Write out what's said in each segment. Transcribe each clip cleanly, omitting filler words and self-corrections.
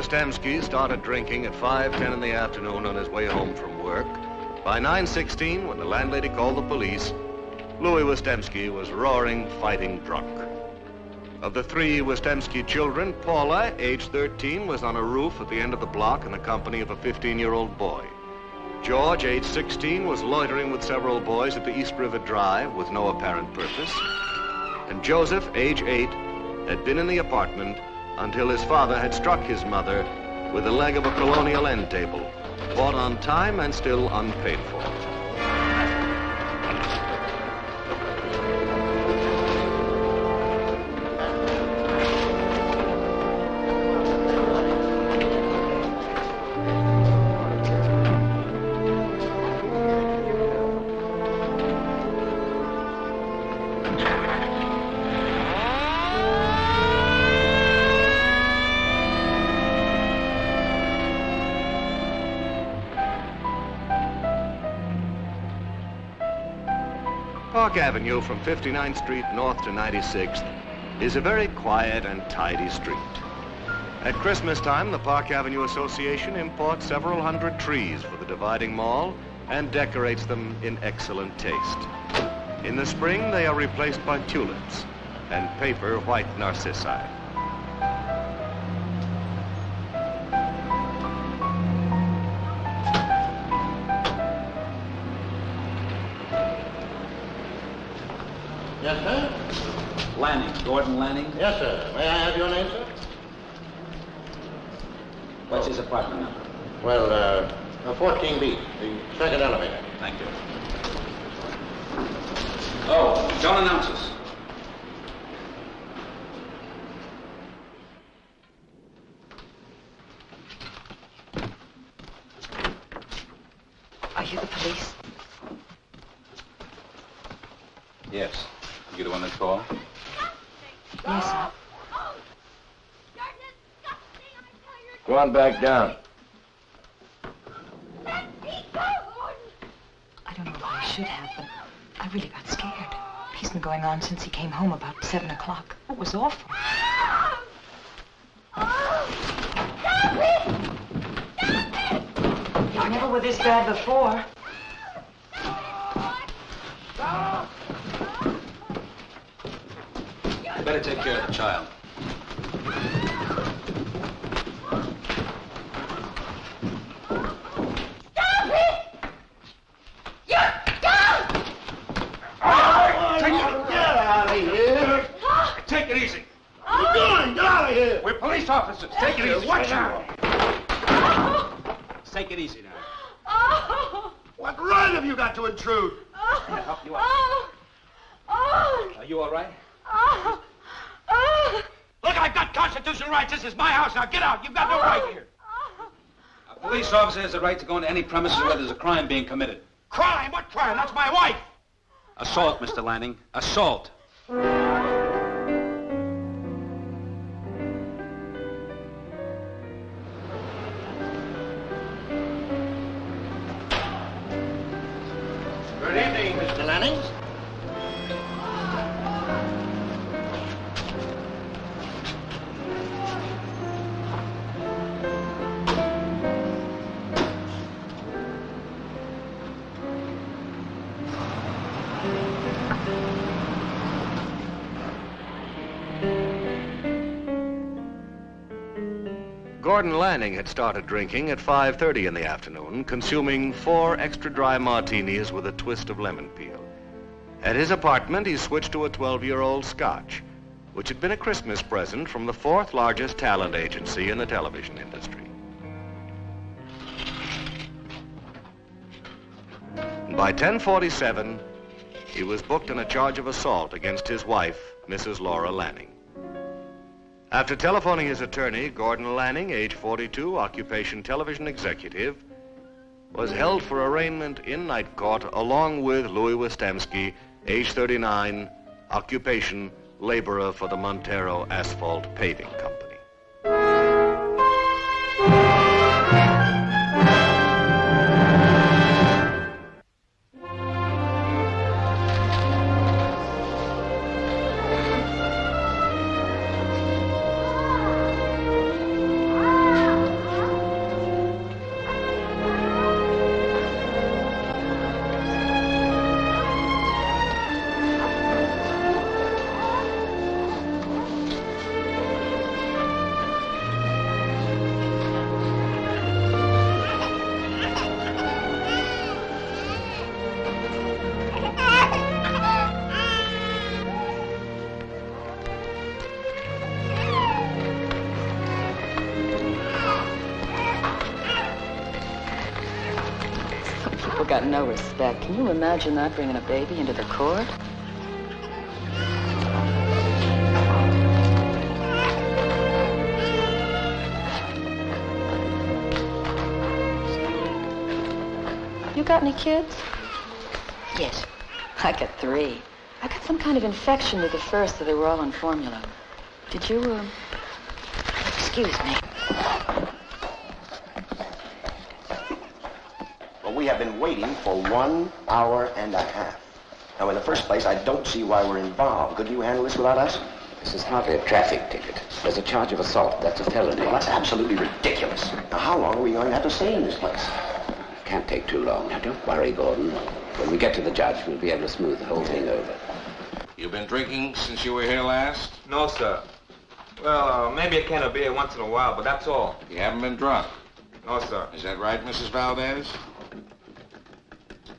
Westemski started drinking at 5:10 in the afternoon on his way home from work. By 9:16, when the landlady called the police, Louis Westemski was roaring, fighting drunk. Of the three Westemski children, Paula, age 13, was on a roof at the end of the block in the company of a 15-year-old boy. George, age 16, was loitering with several boys at the East River Drive with no apparent purpose. And Joseph, age 8, had been in the apartment until his father had struck his mother with the leg of a colonial end table, bought on time and still unpaid for. Park Avenue from 59th Street north to 96th is a very quiet and tidy street. At Christmas time, the Park Avenue Association imports several hundred trees for the dividing mall and decorates them in excellent taste. In the spring, they are replaced by tulips and paper white narcissi. Yes, sir? Lanning, Gordon Lanning. Yes, sir. May I have your name, sir? What's his apartment number? Well, 14B, the second elevator. Thank you. Oh, don't announce us. Are you the police? Yes. You the one that called? Yes, sir. Go on back down. I don't know what I should have, but I really got scared. He's been going on since he came home about 7 o'clock. It was awful. You never were this bad before. You better take care of the child. Stop it! You stop! Get out of here! Take it easy. What are you doing? Get out of here! We're police officers. Take it easy. Watch out! Take it easy now. Oh! What right have you got to intrude? Can I help you out? Oh! Oh! Are you all right? Oh! Oh! Look, I've got constitutional rights. This is my house. Now get out. You've got no right here. A police officer has the right to go into any premises where there's a crime being committed. Crime? What crime? That's my wife! Assault, Mr. Lanning. Assault. Good evening, Mr. Lanning. Gordon Lanning had started drinking at 5:30 in the afternoon, consuming 4 extra dry martinis with a twist of lemon peel. At his apartment, he switched to a 12-year-old Scotch, which had been a Christmas present from the 4th largest talent agency in the television industry. By 10:47, he was booked on a charge of assault against his wife, Mrs. Laura Lanning. After telephoning his attorney, Gordon Lanning, age 42, occupation television executive, was held for arraignment in night court along with Louis Westemski, age 39, occupation laborer for the Montero Asphalt Paving Company. got no respect. Can you imagine that, bringing a baby into the court? You got any kids? Yes. I got 3. I got some kind of infection with the first, so they were all on formula. Did you, Excuse me. Well, we have been waiting for 1 hour and a half. Now, in the first place, I don't see why we're involved. Could you handle this without us? This is hardly a traffic ticket. There's a charge of assault. That's a felony. Well, that's absolutely ridiculous. Now, how long are we going to have to stay in this place? Can't take too long. Now, don't worry, Gordon. When we get to the judge, we'll be able to smooth the whole thing over. You've been drinking since you were here last? No, sir. Well, maybe a can of beer once in a while, but that's all. You haven't been drunk? No, sir. Is that right, Mrs. Valdez?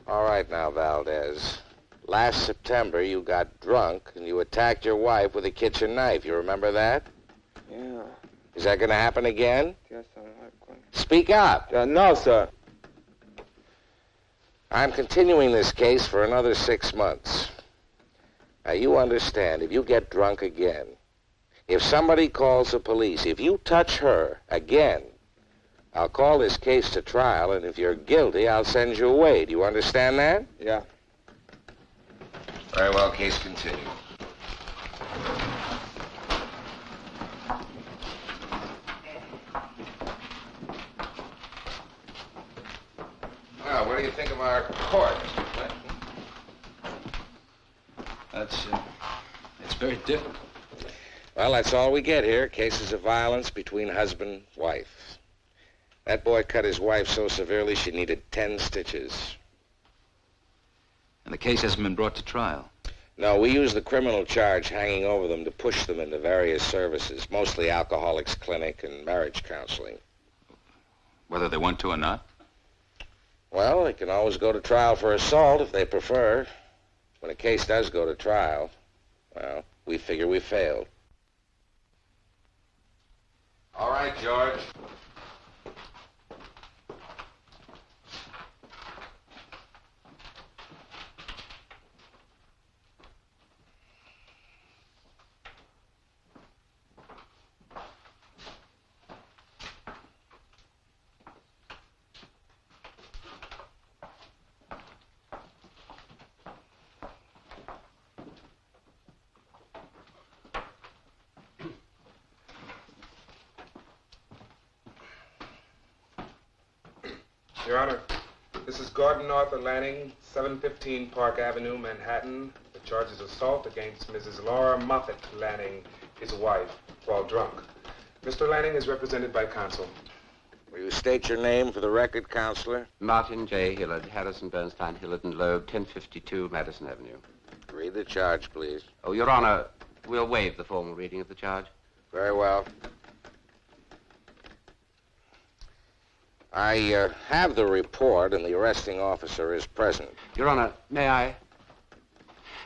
All right now, Valdez. Last September, you got drunk and you attacked your wife with a kitchen knife. You remember that? Yeah. Is that going to happen again? Yes, sir. Speak up. No, sir. I'm continuing this case for another 6 months. Now, you understand, if you get drunk again, if somebody calls the police, if you touch her again, I'll call this case to trial, and if you're guilty, I'll send you away. Do you understand that? Yeah. Very well, case continued. Well, what do you think of our court, Mr. Flint? It's very difficult. Well, that's all we get here, cases of violence between husband and wife. That boy cut his wife so severely she needed 10 stitches. And the case hasn't been brought to trial. No, we use the criminal charge hanging over them to push them into various services, mostly Alcoholics Clinic and marriage counseling. Whether they want to or not? Well, they can always go to trial for assault if they prefer. When a case does go to trial, well, we figure we failed. All right, George. Your Honor, this is Gordon Arthur Lanning, 715 Park Avenue, Manhattan. The charge is assault against Mrs. Laura Moffett Lanning, his wife, while drunk. Mr. Lanning is represented by counsel. Will you state your name for the record, Counselor? Martin J. Hillard, Harrison, Bernstein, Hillard, and Loeb, 1052 Madison Avenue. Read the charge, please. Oh, Your Honor, we'll waive the formal reading of the charge. Very well. I have the report, and the arresting officer is present. Your Honor, may I?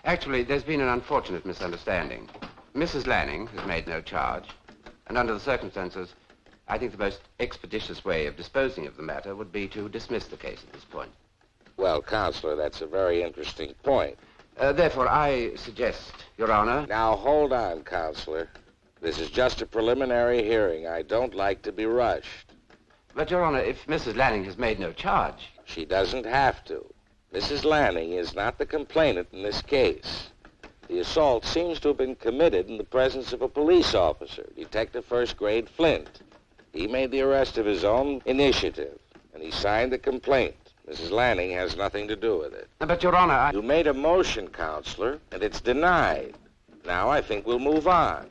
Actually, there's been an unfortunate misunderstanding. Mrs. Lanning has made no charge, and under the circumstances, I think the most expeditious way of disposing of the matter would be to dismiss the case at this point. Well, Counselor, that's a very interesting point. Therefore, I suggest, Your Honor... Now, hold on, Counselor. This is just a preliminary hearing. I don't like to be rushed. But, Your Honor, if Mrs. Lanning has made no charge... She doesn't have to. Mrs. Lanning is not the complainant in this case. The assault seems to have been committed in the presence of a police officer, Detective First Grade Flint. He made the arrest of his own initiative, and he signed the complaint. Mrs. Lanning has nothing to do with it. But, Your Honor, You made a motion, Counselor, and it's denied. Now I think we'll move on.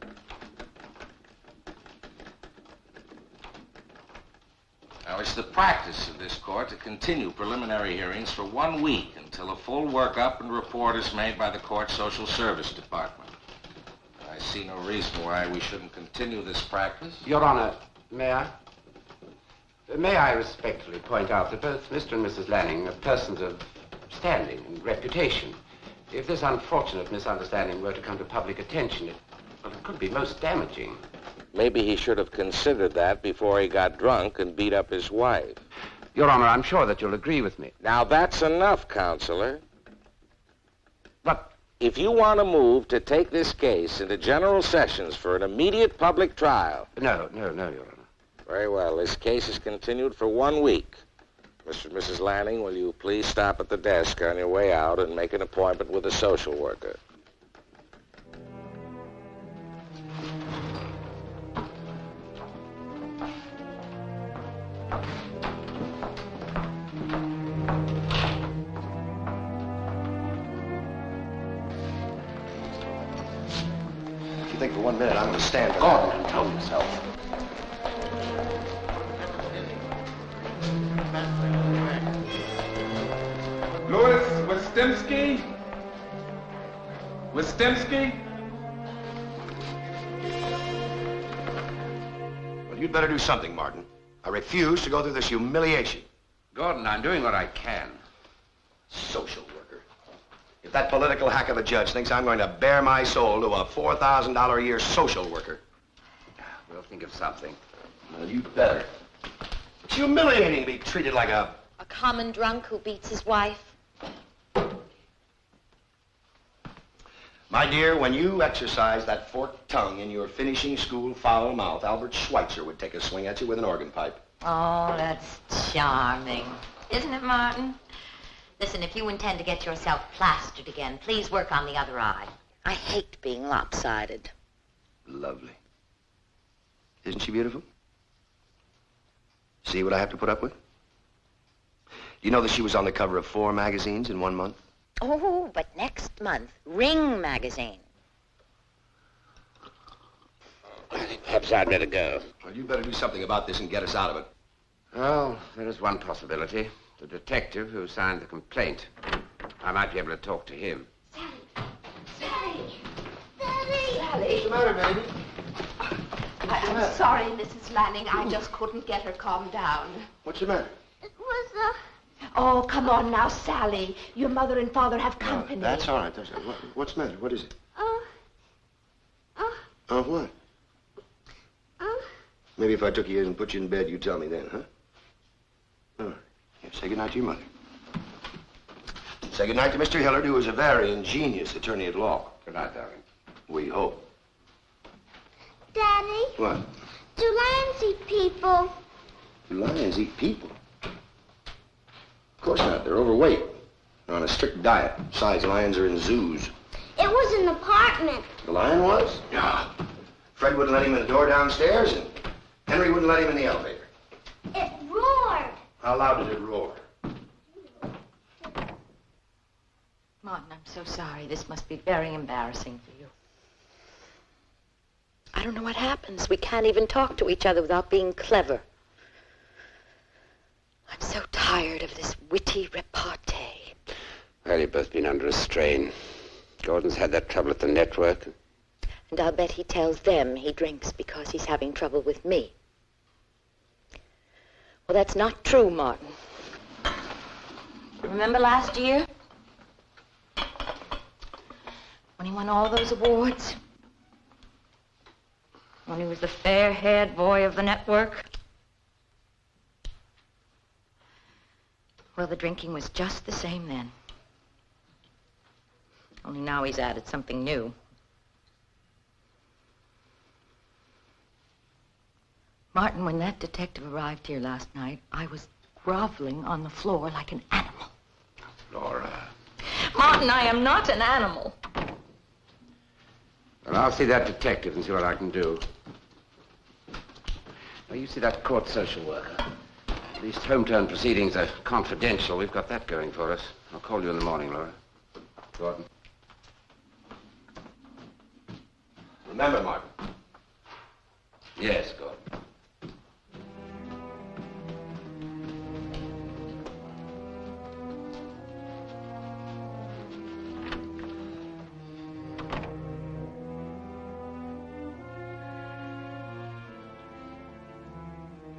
Now, it's the practice of this court to continue preliminary hearings for 1 week until a full workup and report is made by the court's social service department. I see no reason why we shouldn't continue this practice. Your Honor, may I? May I respectfully point out that both Mr. and Mrs. Lanning are persons of standing and reputation. If this unfortunate misunderstanding were to come to public attention, it could be most damaging. Maybe he should have considered that before he got drunk and beat up his wife. Your Honor, I'm sure that you'll agree with me. Now, that's enough, Counselor. But if you want to move to take this case into General Sessions for an immediate public trial... No, Your Honor. Very well. This case is continued for 1 week. Mr. and Mrs. Lanning, will you please stop at the desk on your way out and make an appointment with a social worker? If you think for 1 minute I'm going to stand for Gordon, control yourself. Louis Westemski? Westemski? Well, you'd better do something, Martin. I refuse to go through this humiliation. Gordon, I'm doing what I can. Social worker. If that political hack of a judge thinks I'm going to bare my soul to a $4,000 a year social worker... We'll think of something. Well, you better. It's humiliating to be treated like a common drunk who beats his wife. My dear, when you exercise that forked tongue in your finishing school foul mouth, Albert Schweitzer would take a swing at you with an organ pipe. Oh, that's charming. Isn't it, Martin? Listen, if you intend to get yourself plastered again, please work on the other eye. I hate being lopsided. Lovely. Isn't she beautiful? See what I have to put up with? You know that she was on the cover of 4 magazines in 1 month? Oh, but next month, Ring magazine. I think perhaps I'd better go. Well, you better do something about this and get us out of it. Well, there is one possibility. The detective who signed the complaint. I might be able to talk to him. Sally! What's the matter, baby? I'm sorry, Mrs. Lanning. I just couldn't get her calmed down. What's the matter? It was, Oh, come on now, Sally. Your mother and father have company. That's all right. What's the matter? What is it? What? Maybe if I took you in and put you in bed, you'd tell me then, huh? All right. Yeah, say goodnight to your mother. Say goodnight to Mr. Hillard, who is a very ingenious attorney at law. Good night, darling. We hope. Daddy, What? do lions eat people? Do lions eat people? Of course not. They're overweight. They're on a strict diet. Besides, lions are in zoos. It was an apartment. The lion was? Yeah. Fred wouldn't let him in the door downstairs, and Henry wouldn't let him in the elevator. It roared. How loud did it roar? Martin, I'm so sorry. This must be very embarrassing for you. I don't know what happens. We can't even talk to each other without being clever. I'm so tired of this witty repartee. Well, you've both been under a strain. Gordon's had that trouble at the network. And I'll bet he tells them he drinks because he's having trouble with me. Well, that's not true, Martin. Remember last year? When he won all those awards? When he was the fair-haired boy of the network? Well, the drinking was just the same then. Only now he's added something new. Martin, when that detective arrived here last night, I was groveling on the floor like an animal. Laura. Martin, I am not an animal. Well, I'll see that detective and see what I can do. Now, you see that court social worker. At least home-turn proceedings are confidential. We've got that going for us. I'll call you in the morning, Laura. Gordon. Remember, Martin. Yes, Gordon.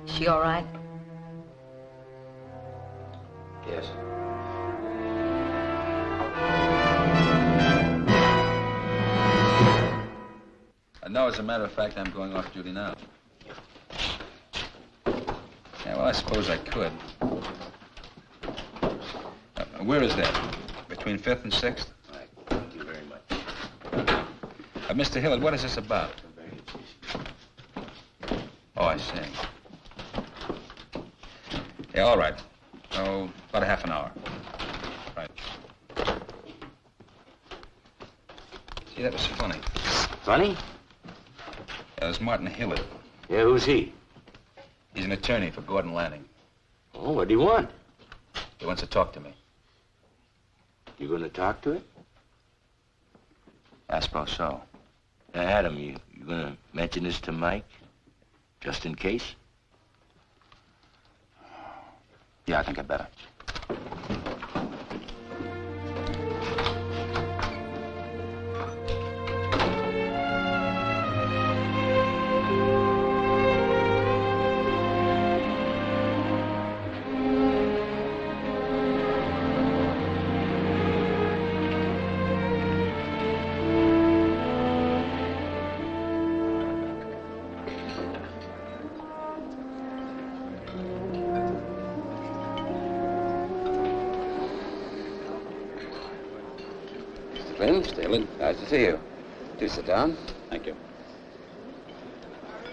Is she all right? Yes. No, as a matter of fact, I'm going off duty now. Yeah, well, I suppose I could. Where is that? Between 5th and 6th? Right. Thank you very much. Mr. Hillard, what is this about? Oh, I see. Yeah, all right. Oh, about a half an hour. Right. See, that was funny. Funny? That was Martin Hillard. Yeah, who's he? He's an attorney for Gordon Lanning. Oh, what do you want? He wants to talk to me. You going to talk to him? I suppose so. Adam, you going to mention this to Mike? Just in case? Yeah, I think I'd better. Mr. Hillard, nice to see you. Do sit down. Thank you.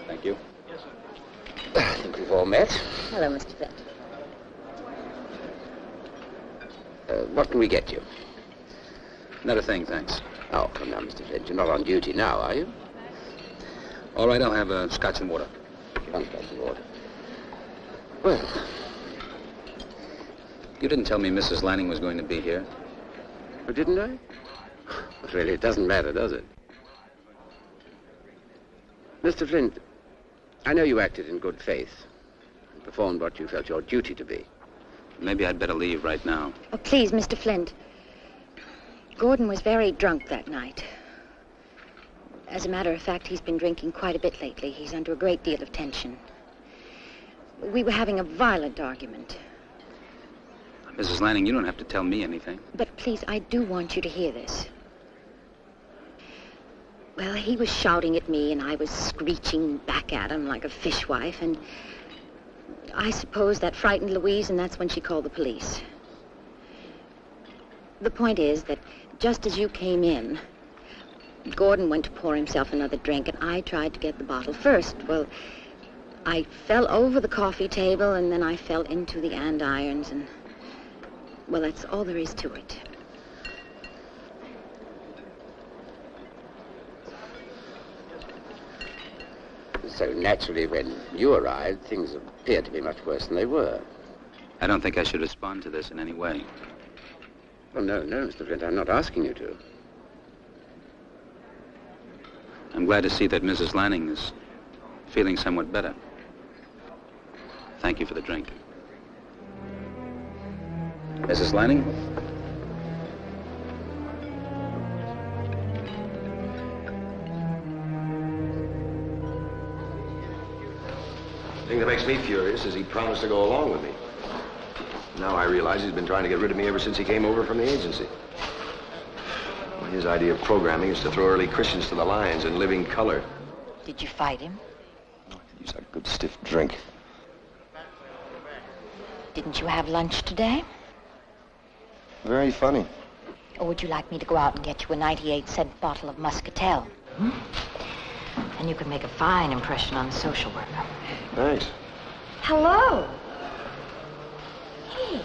Thank you. I think we've all met. Hello, Mr. Flint. What can we get you? Not a thing, thanks. Oh, come now, Mr. Flint. You're not on duty now, are you? All right, I'll have a scotch and water. One scotch and water. Well, You didn't tell me Mrs. Lanning was going to be here. oh, didn't I? But really, it doesn't matter, does it? Mr. Flint, I know you acted in good faith and performed what you felt your duty to be. Maybe I'd better leave right now. Oh, please, Mr. Flint. Gordon was very drunk that night. As a matter of fact, he's been drinking quite a bit lately. He's under a great deal of tension. We were having a violent argument. Mrs. Lanning, you don't have to tell me anything. But please, I do want you to hear this. Well, he was shouting at me, and I was screeching back at him like a fishwife, and I suppose that frightened Louise, and that's when she called the police. The point is that just as you came in, Gordon went to pour himself another drink, and I tried to get the bottle first. Well, I fell over the coffee table, and then I fell into the andirons, and, well, that's all there is to it. So naturally, when you arrived, things appeared to be much worse than they were. I don't think I should respond to this in any way. Well, no, Mr. Flint, I'm not asking you to. I'm glad to see that Mrs. Lanning is feeling somewhat better. Thank you for the drink. Mrs. Lanning? The thing that makes me furious is he promised to go along with me. Now I realize he's been trying to get rid of me ever since he came over from the agency. Well, his idea of programming is to throw early Christians to the lions in living color. Did you fight him? He's a good stiff drink. Didn't you have lunch today? Very funny. Or would you like me to go out and get you a 98-cent bottle of Muscatel? And you could make a fine impression on the social worker. Thanks. Hello. Hey,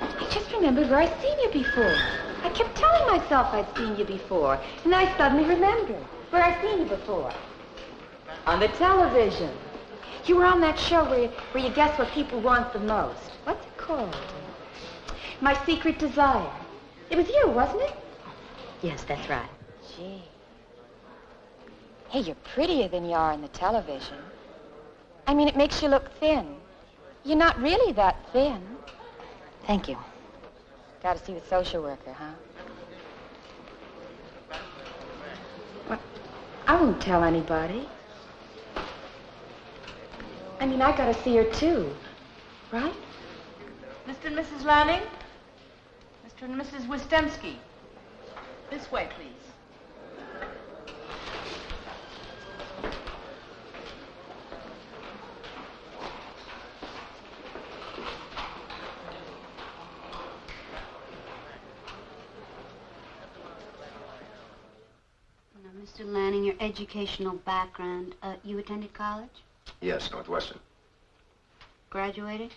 I just remembered where I'd seen you before. I kept telling myself I'd seen you before, and I suddenly remembered where I'd seen you before. On the television. You were on that show where you guess what people want the most. What's it called? My Secret Desire. It was you, wasn't it? Yes, that's right. Gee. Hey, you're prettier than you are on the television. I mean, it makes you look thin. You're not really that thin. Thank you. Got to see the social worker, huh? What? I won't tell anybody. I mean, I got to see her, too. Right? Mr. and Mrs. Lanning? Mr. and Mrs. Wistemski. This way, please. Mr. Lanning, your educational background. You attended college? Yes, Northwestern. Graduated?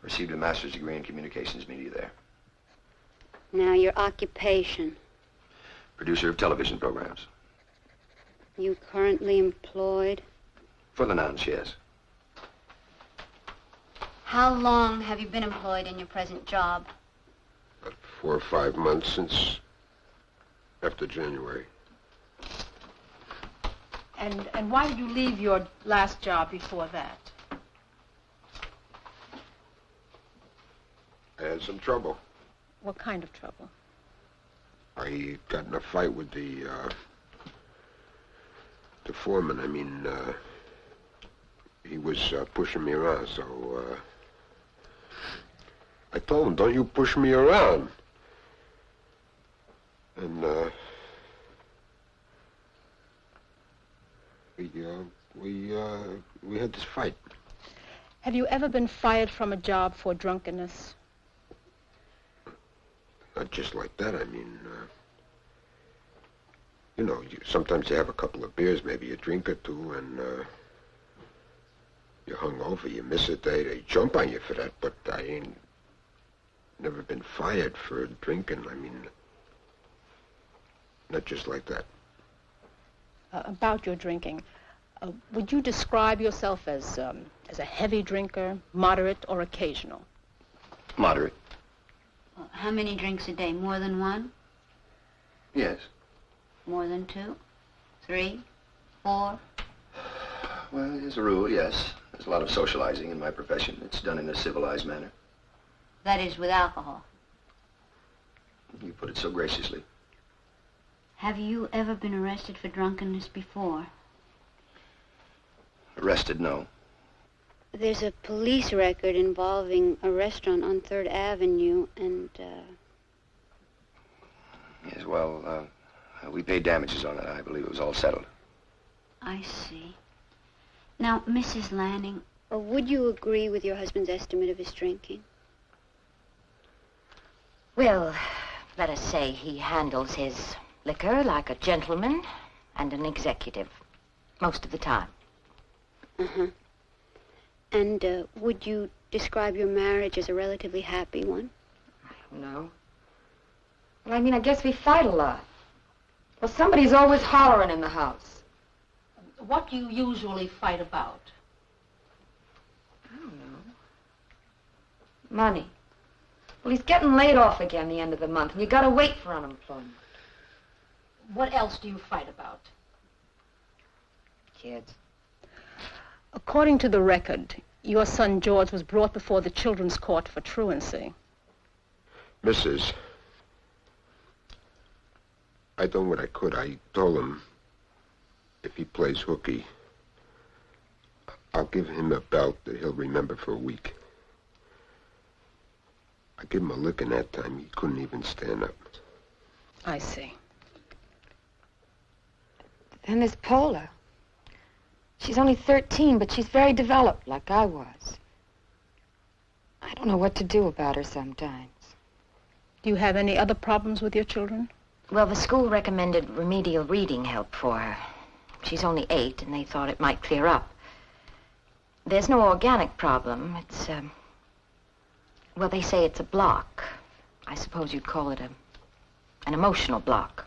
Received a master's degree in communications media there. Now, your occupation. Producer of television programs. You currently employed? For the nonce, yes. How long have you been employed in your present job? About 4 or 5 months since after January. And why did you leave your last job before that? I had some trouble. What kind of trouble? I got in a fight with the foreman. I mean, he was pushing me around, so I told him, don't you push me around. And we had this fight. Have you ever been fired from a job for drunkenness? Not just like that. I mean, you know, sometimes you have a couple of beers, maybe a drink or two, and you're hungover, you miss a day, they jump on you for that, but I ain't never been fired for drinking. I mean, not just like that. About your drinking, would you describe yourself as a heavy drinker, moderate, or occasional? Moderate. How many drinks a day? More than one? Yes. More than 2? 3? 4? Well, as a rule, yes. There's a lot of socializing in my profession. It's done in a civilized manner. That is, with alcohol. You put it so graciously. Have you ever been arrested for drunkenness before? Arrested, no. There's a police record involving a restaurant on 3rd Avenue, and, Yes, well, we paid damages on that. I believe it was all settled. I see. Now, Mrs. Lanning, would you agree with your husband's estimate of his drinking? Well, let us say he handles his liquor like a gentleman and an executive, most of the time. Uh-huh. And would you describe your marriage as a relatively happy one? No. Well, I mean, I guess we fight a lot. Well, somebody's always hollering in the house. What do you usually fight about? I don't know. Money. Well, he's getting laid off again the end of the month, and you gotta wait for unemployment. What else do you fight about? Kids. According to the record, your son George was brought before the Children's Court for truancy. Mrs., I done what I could. I told him if he plays hooky, I'll give him a belt that he'll remember for a week. I gave him a licking that time. He couldn't even stand up. I see. Then there's Paula. She's only 13, but she's very developed, like I was. I don't know what to do about her sometimes. Do you have any other problems with your children? Well, the school recommended remedial reading help for her. She's only 8, and they thought it might clear up. There's no organic problem. It's, well, they say it's a block. I suppose you'd call it an emotional block.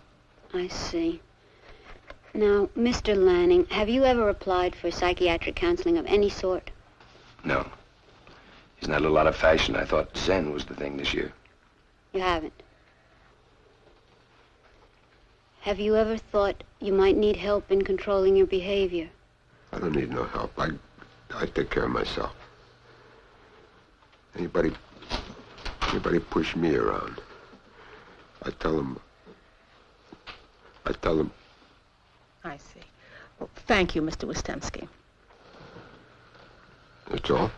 I see. Now, Mr. Lanning, have you ever applied for psychiatric counseling of any sort? No. Isn't that a little out of fashion? I thought Zen was the thing this year. You haven't? Have you ever thought you might need help in controlling your behavior? I don't need no help. I take care of myself. Anybody push me around, I tell them. I see. Well, thank you, Mr. Wistensky. That's all?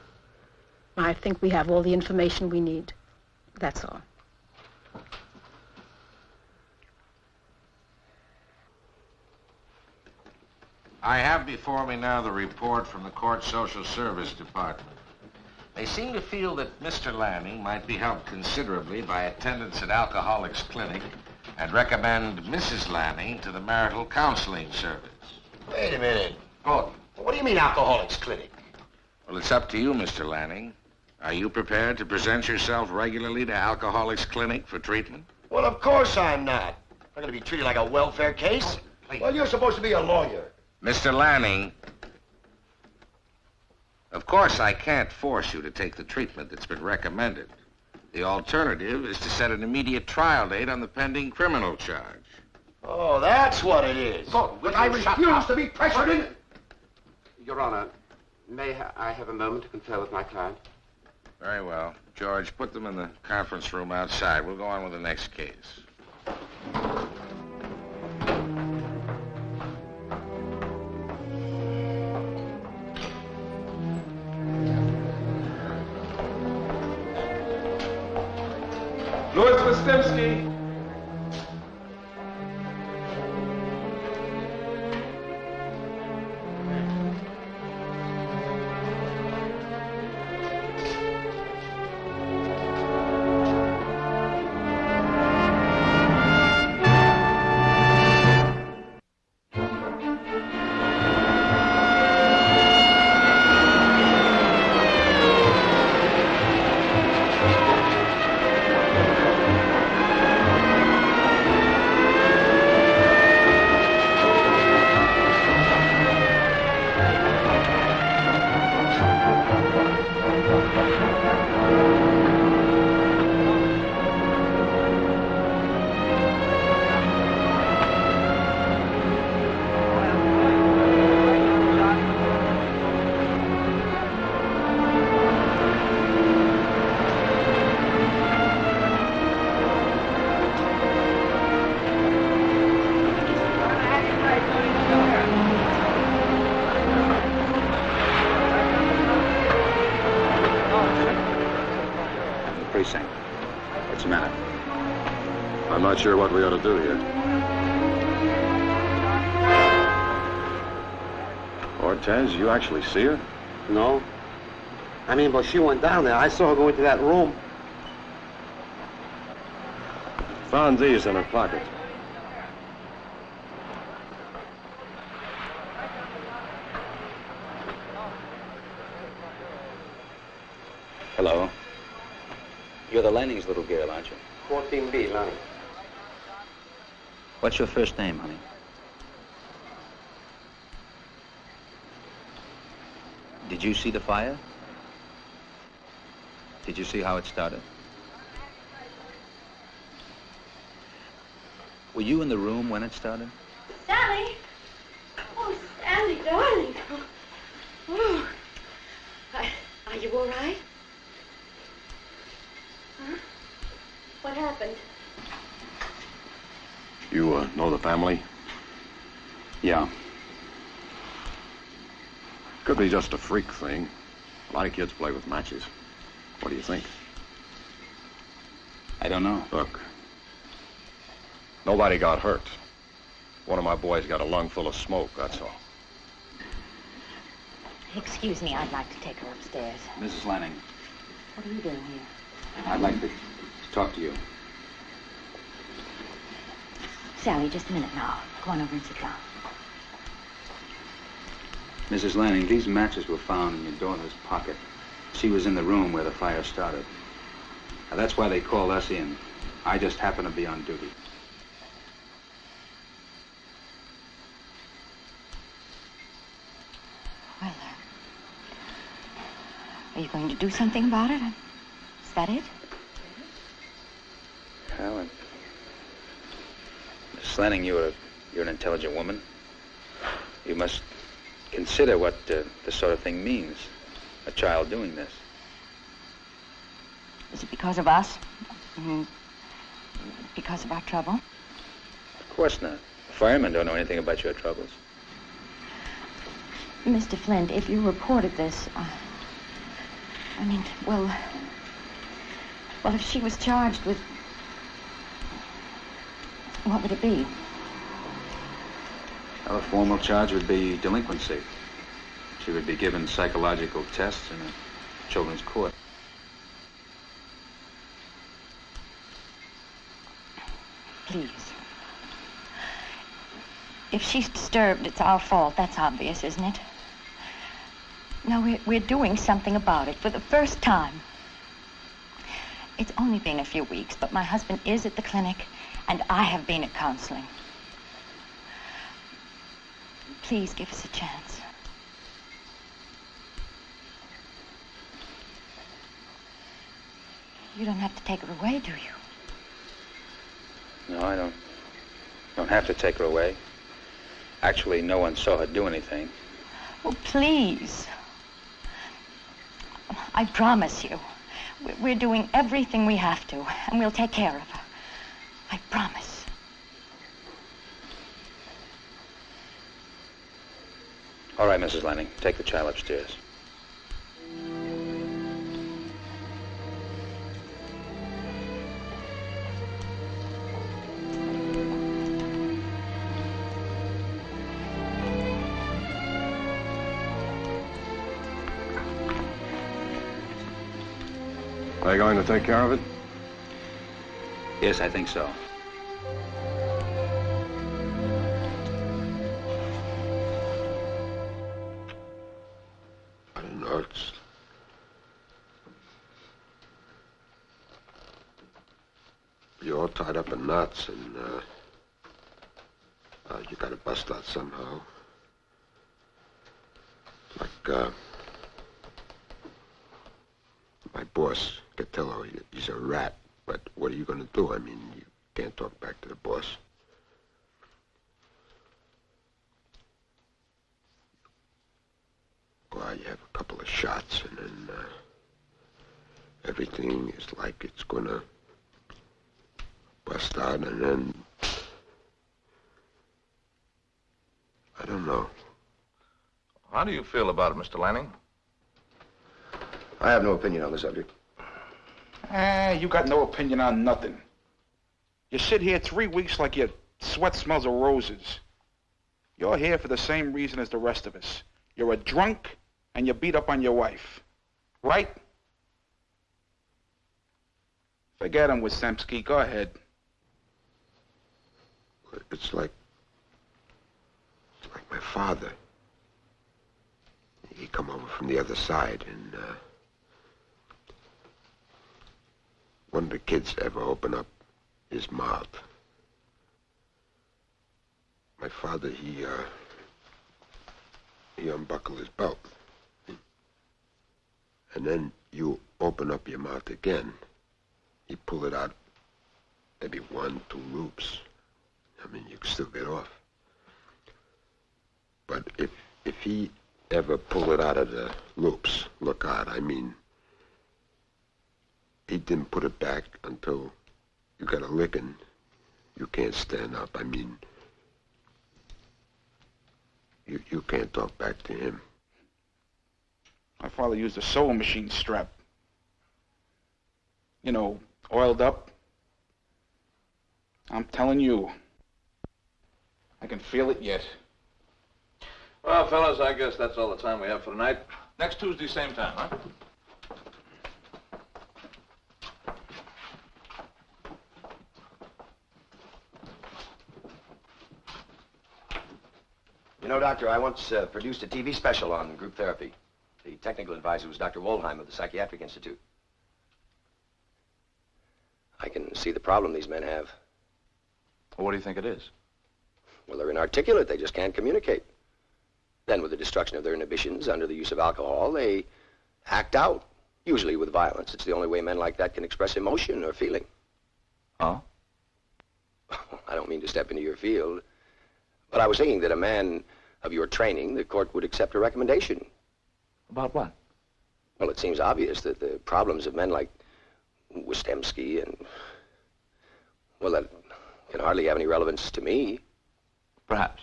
I think we have all the information we need. That's all. I have before me now the report from the Court Social Service Department. They seem to feel that Mr. Lanning might be helped considerably by attendance at Alcoholics Clinic and recommend Mrs. Lanning to the marital counseling service. Wait a minute. Gordon, what do you mean alcoholics clinic? Well, it's up to you, Mr. Lanning. Are you prepared to present yourself regularly to Alcoholics Clinic for treatment? Well, of course I'm not. I'm going to be treated like a welfare case. Well, you're supposed to be a lawyer. Mr. Lanning, of course I can't force you to take the treatment that's been recommended. The alternative is to set an immediate trial date on the pending criminal charge. Oh, that's what it is. Gordon, I refuse to be pressured in... Your Honor, may I have a moment to confer with my client? Very well. George, put them in the conference room outside. We'll go on with the next case. Louis Wystemski. Precinct. What's the matter? I'm not sure what we ought to do here. Ortez, you actually see her? No. I mean, but she went down there. I saw her go into that room. Found these in her pocket. Hello. You're the Lanning's little girl, aren't you? 14B, Lanning. What's your first name, honey? Did you see the fire? Did you see how it started? Were you in the room when it started? Sally! Oh, Sally, darling. Oh. Are you all right? Huh? What happened? You know the family? Yeah. Could be just a freak thing. A lot of kids play with matches. What do you think? I don't know. Look, nobody got hurt. One of my boys got a lung full of smoke, that's all. Excuse me, I'd like to take her upstairs. Mrs. Lanning, What are you doing here? I'd like to talk to you. Sally, just a minute now. Go on over and sit down. Mrs. Lanning, these matches were found in your daughter's pocket. She was in the room where the fire started. Now, that's why they called us in. I just happened to be on duty. Well, are you going to do something about it? Is that it? Well, Mrs. Lanning, you're an intelligent woman. You must consider what this sort of thing means. A child doing this. Is it because of us? Because of our trouble? Of course not. Firemen don't know anything about your troubles. Mr. Flint, if you reported this, well, if she was charged with, what would it be? Well, a formal charge would be delinquency. She would be given psychological tests in a children's court. please. If she's disturbed, it's our fault. That's obvious, isn't it? No, we're doing something about it for the first time. It's only been a few weeks, but my husband is at the clinic, and I have been at counseling. Please give us a chance. You don't have to take her away, do you? No, I don't have to take her away. Actually, no one saw her do anything. Oh, please. I promise you, we're doing everything we have to, and we'll take care of her. I promise. All right, Mrs. Lanning, take the child upstairs. Are you going to take care of it? Yes, I think so. I don't know, it's... You're all tied up in knots, and, you gotta bust out somehow. Like, my boss, Catello, he's a rat, but what are you gonna do? I mean, you can't talk back to the boss. Well, you have a couple of shots, and then, everything is like it's gonna bust out, and then... I don't know. How do you feel about it, Mr. Lanning? I have no opinion on the subject. You got no opinion on nothing. You sit here 3 weeks like your sweat smells of roses. You're here for the same reason as the rest of us. You're a drunk, and you beat up on your wife. Right? Forget him, Wysemski. Go ahead. It's like my father. He come over from the other side, and, one of the kids ever opened up his mouth. My father, he unbuckled his belt. And then you open up your mouth again. He pull it out, maybe 1, 2 loops. I mean, you can still get off. But if he ever pull it out of the loops, look out, I mean, he didn't put it back until you got a licking. You can't stand up. I mean, you can't talk back to him. My father used a sewing machine strap. You know, oiled up. I'm telling you, I can feel it yet. Well, fellas, I guess that's all the time we have for tonight. Next Tuesday, same time, huh? You know, Doctor, I once produced a TV special on group therapy. The technical advisor was Dr. Wollheim of the Psychiatric Institute. I can see the problem these men have. Well, what do you think it is? Well, they're inarticulate. They just can't communicate. Then, with the destruction of their inhibitions under the use of alcohol, they act out, usually with violence. It's the only way men like that can express emotion or feeling. Oh? I don't mean to step into your field, but I was thinking that a man of your training, the court would accept a recommendation. About what? Well, it seems obvious that the problems of men like Wysemski and... well, that can hardly have any relevance to me. Perhaps.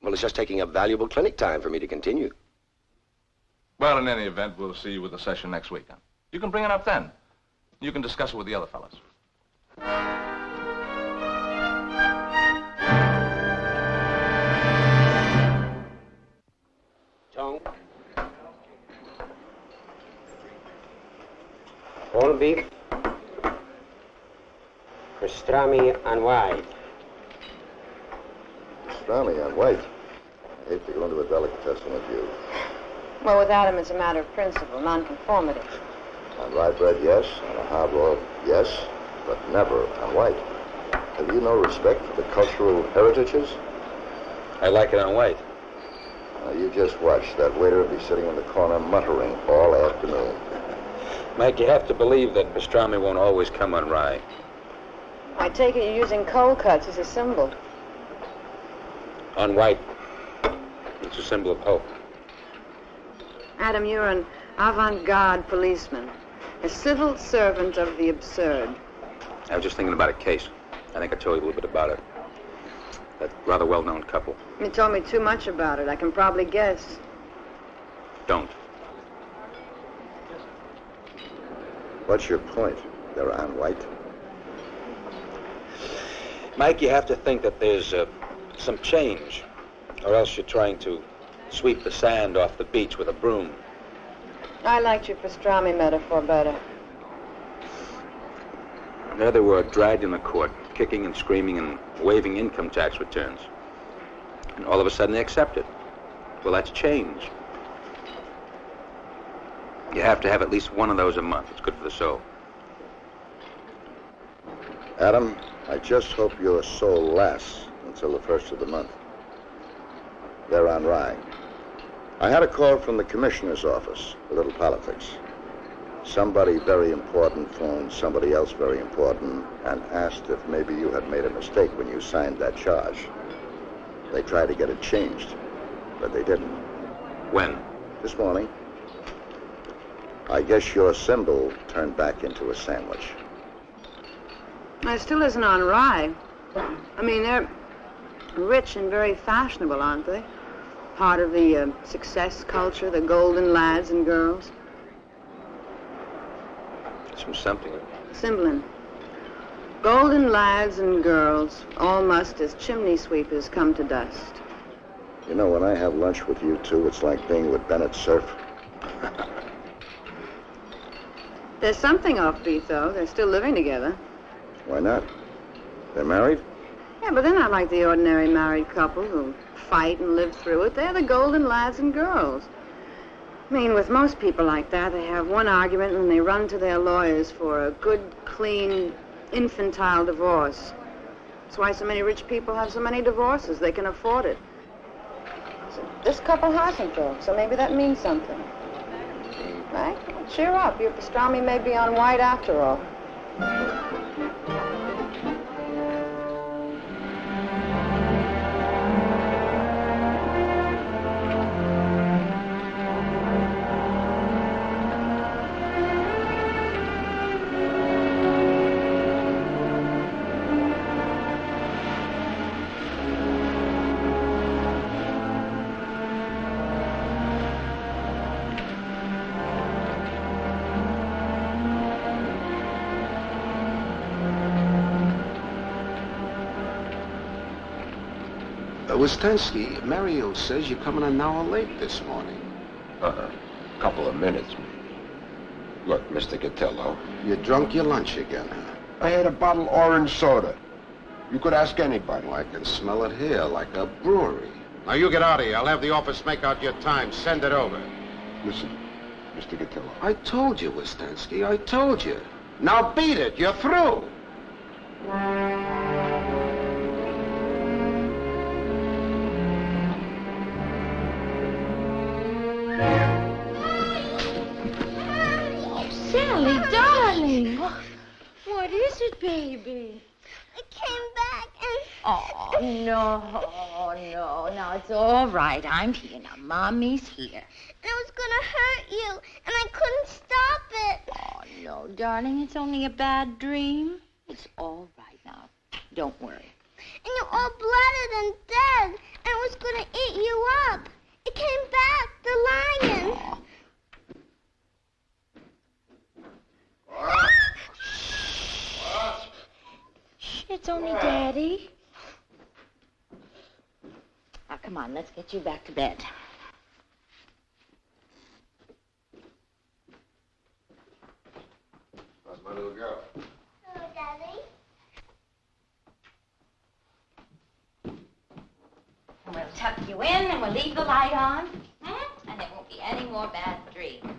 Well, it's just taking up valuable clinic time for me to continue. Well, in any event, we'll see you with the session next week. Huh? You can bring it up then. You can discuss it with the other fellas. John? Corned beef? For pastrami on white. Pastrami on white. I hate to go into a delicatessen with you. Well, with Adam, it's a matter of principle, nonconformity. On rye bread, yes. On a hard roll, yes. But never on white. Have you no respect for the cultural heritages? I like it on white. Now, you just watch. That waiter will be sitting in the corner muttering all afternoon. Mike, you have to believe that pastrami won't always come on rye. I take it you're using cold cuts as a symbol. On white, it's a symbol of hope. Adam, you're an avant-garde policeman, a civil servant of the absurd. I was just thinking about a case. I think I told you a little bit about it. That rather well-known couple. You told me too much about it. I can probably guess. Don't. What's your point? They're on white. Mike, you have to think that there's some change, or else you're trying to sweep the sand off the beach with a broom. I liked your pastrami metaphor better. There they were, dragged in the court, kicking and screaming and waving income tax returns. And all of a sudden they accept it. Well, that's change. You have to have at least one of those a month. It's good for the soul. Adam, I just hope your soul lasts until the first of the month. They're on rye. I had a call from the commissioner's office, a little politics. Somebody very important phoned somebody else very important and asked if maybe you had made a mistake when you signed that charge. They tried to get it changed, but they didn't. When? This morning. I guess your symbol turned back into a sandwich. It still isn't on rye. I mean, they're rich and very fashionable, aren't they? Part of the success culture, the golden lads and girls. It's from something. Cymbeline. Golden lads and girls, all must as chimney sweepers come to dust. You know, when I have lunch with you two, it's like being with Bennett Cerf. There's something offbeat, though. They're still living together. Why not? They're married? Yeah, but they're not like the ordinary married couple who fight and live through it. They're the golden lads and girls. I mean, with most people like that, they have one argument and then they run to their lawyers for a good, clean, infantile divorce. That's why so many rich people have so many divorces. They can afford it. So this couple hasn't, though, so maybe that means something. Right? Cheer up. Your pastrami may be on white after all. Wistensky, Mario says you're coming an hour late this morning. A couple of minutes. Look, Mr. Gatello. You drunk your lunch again, huh? I had a bottle of orange soda. You could ask anybody. Well, I can smell it here like a brewery. Now, you get out of here. I'll have the office make out your time. Send it over. Listen, Mr. Gatello. I told you, Wistensky. I told you. Now beat it. You're through. Sally, darling. What is it, baby? It came back and... Oh, no. Now, it's all right. I'm here. Now, Mommy's here. And it was going to hurt you, and I couldn't stop it. Oh, no, darling. It's only a bad dream. It's all right now. Don't worry. And you're all blooded and dead, and it was going to eat you up. It came back, the lion. Oh. Shh, it's only Daddy. Now, come on, let's get you back to bed. How's my little girl? Hello, Daddy. tuck you in and we'll leave the light on. And there won't be any more bad dreams.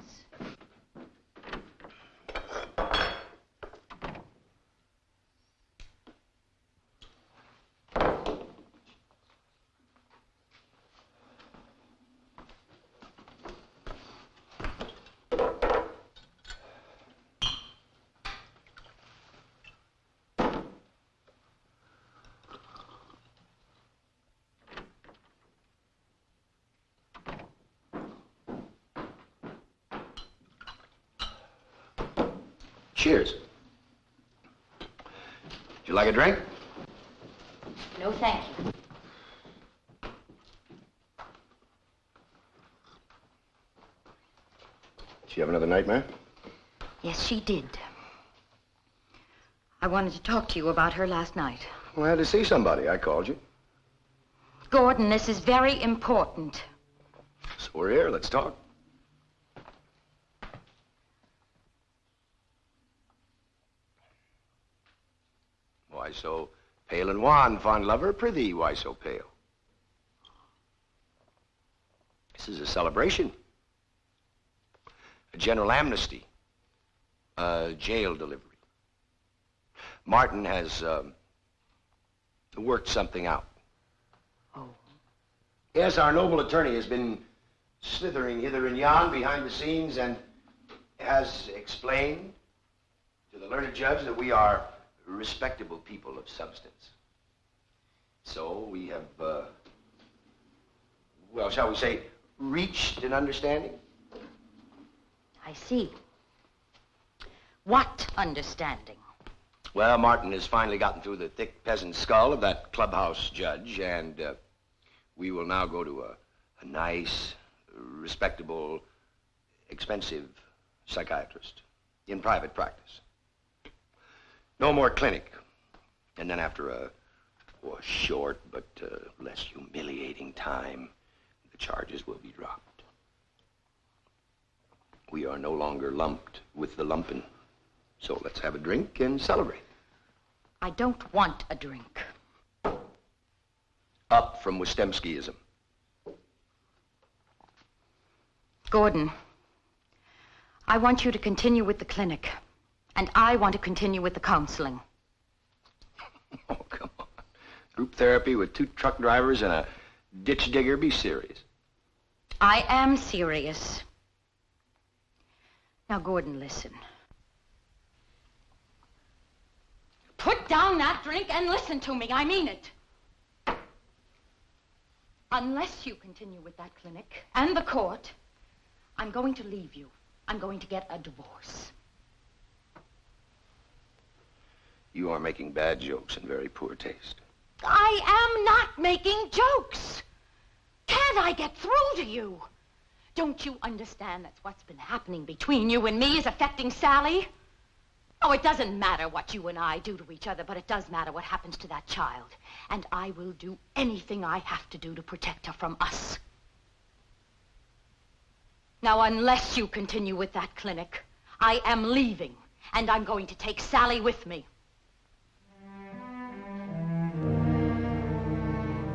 Cheers. Would you like a drink? No, thank you. Did she have another nightmare? Yes, she did. I wanted to talk to you about her last night. Well, I had to see somebody. I called you. Gordon, this is very important. So we're here. Let's talk. Why so pale and wan, fond lover? Prithee, why so pale? This is a celebration. A general amnesty. A jail delivery. Martin has worked something out. Oh. Yes, our noble attorney has been slithering hither and yon behind the scenes and has explained to the learned judge that we are respectable people of substance. So we have, well, shall we say, reached an understanding? I see. What understanding? Well, Martin has finally gotten through the thick peasant skull of that clubhouse judge, and we will now go to a nice, respectable, expensive psychiatrist in private practice. No more clinic. And then after a short but less humiliating time, the charges will be dropped. We are no longer lumped with the lumpen. So let's have a drink and celebrate. I don't want a drink. Up from Wistemskiism. Gordon, I want you to continue with the clinic. And I want to continue with the counseling. Oh, come on. Group therapy with 2 truck drivers and a ditch digger? Be serious. I am serious. Now, Gordon, listen. Put down that drink and listen to me. I mean it. Unless you continue with that clinic and the court, I'm going to leave you. I'm going to get a divorce. You are making bad jokes in very poor taste. I am not making jokes. Can't I get through to you? Don't you understand that what's been happening between you and me is affecting Sally? Oh, it doesn't matter what you and I do to each other, but it does matter what happens to that child. And I will do anything I have to do to protect her from us. Now, unless you continue with that clinic, I am leaving, and I'm going to take Sally with me.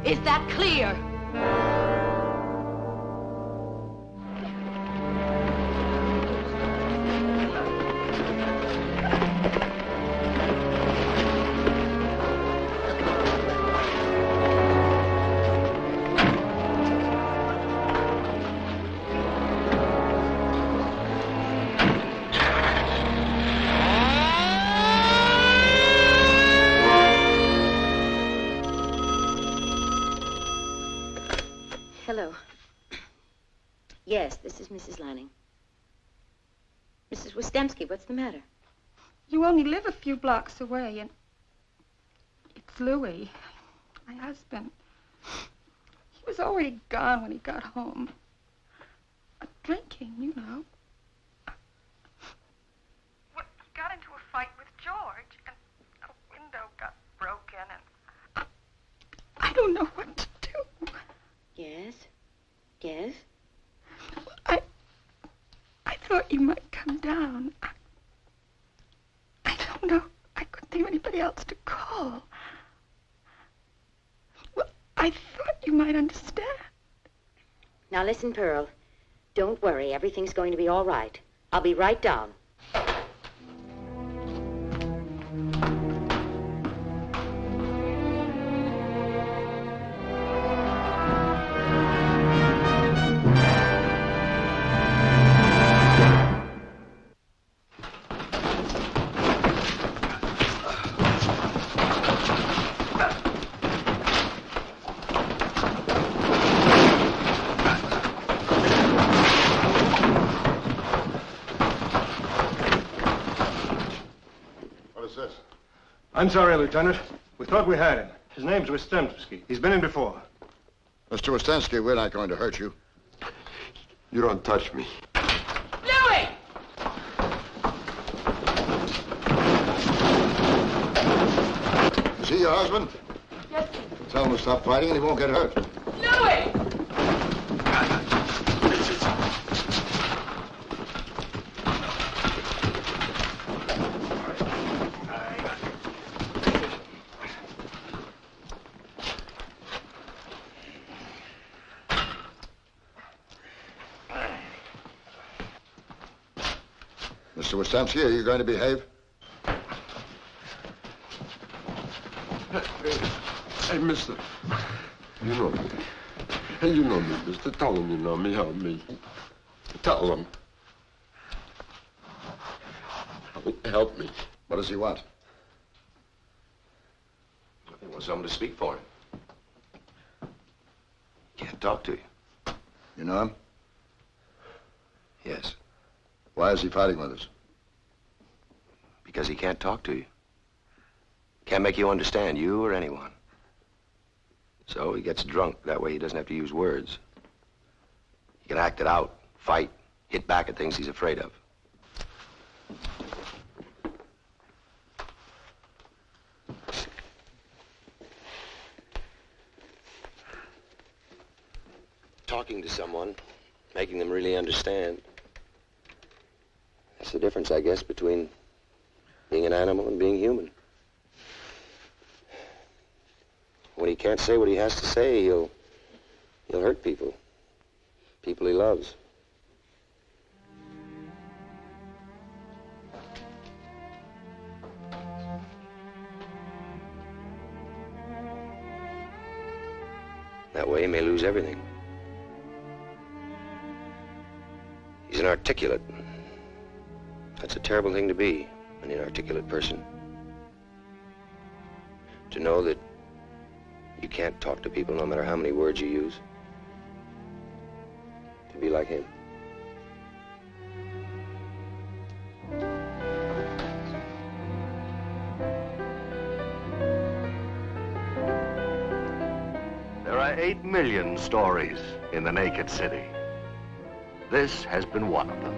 Is that clear? Hello. Yes, this is Mrs. Lanning. Mrs. Wistemski, what's the matter? You only live a few blocks away, and it's Louis, my husband. He was already gone when he got home. Drinking, you know. Well, he got into a fight with George, and a window got broken, and I don't know what to do. Yes? Yes? I thought you might come down. I don't know. I couldn't think of anybody else to call. Well, I thought you you might understand. Now listen, Pearl. Don't worry. Everything's going to be all right. I'll be right down. I'm sorry, Lieutenant. We thought we had him. His name's Wistensky. He's been in before. Mr. Wistensky, we're not going to hurt you. You don't touch me. Louis! Is he your husband? Yes, Tell him to stop fighting and he won't get hurt. Louis! Mr. Wistensky, are you going to behave? Hey, mister. You know me. Hey, you know me, mister. Tell him you know me. Help me. Tell him. Help me. What does he want? He wants someone to speak for him. Can't talk to you. You know him? Yes. Why is he fighting with us? Because he can't talk to you. Can't make you understand, you or anyone. So he gets drunk. That way he doesn't have to use words. He can act it out, fight, hit back at things he's afraid of. Talking to someone, making them really understand. That's the difference, I guess, between being an animal and being human. When he can't say what he has to say, he'll hurt people. People he loves. That way he may lose everything. He's inarticulate. That's a terrible thing to be, an inarticulate person. To know that you can't talk to people no matter how many words you use. To be like him. There are 8 million stories in the naked city. This has been one of them.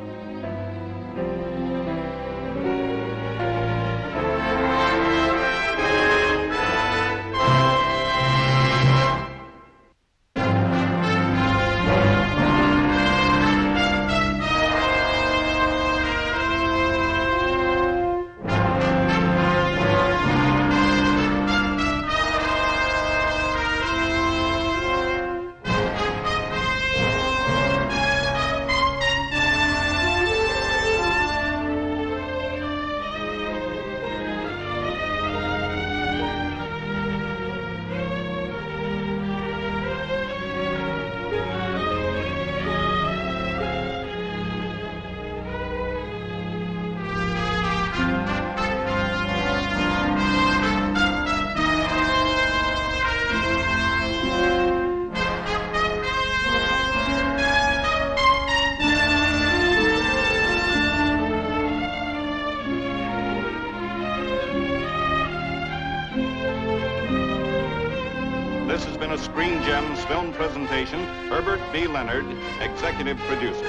This has been a Screen Gems film presentation. Herbert B. Leonard, executive producer.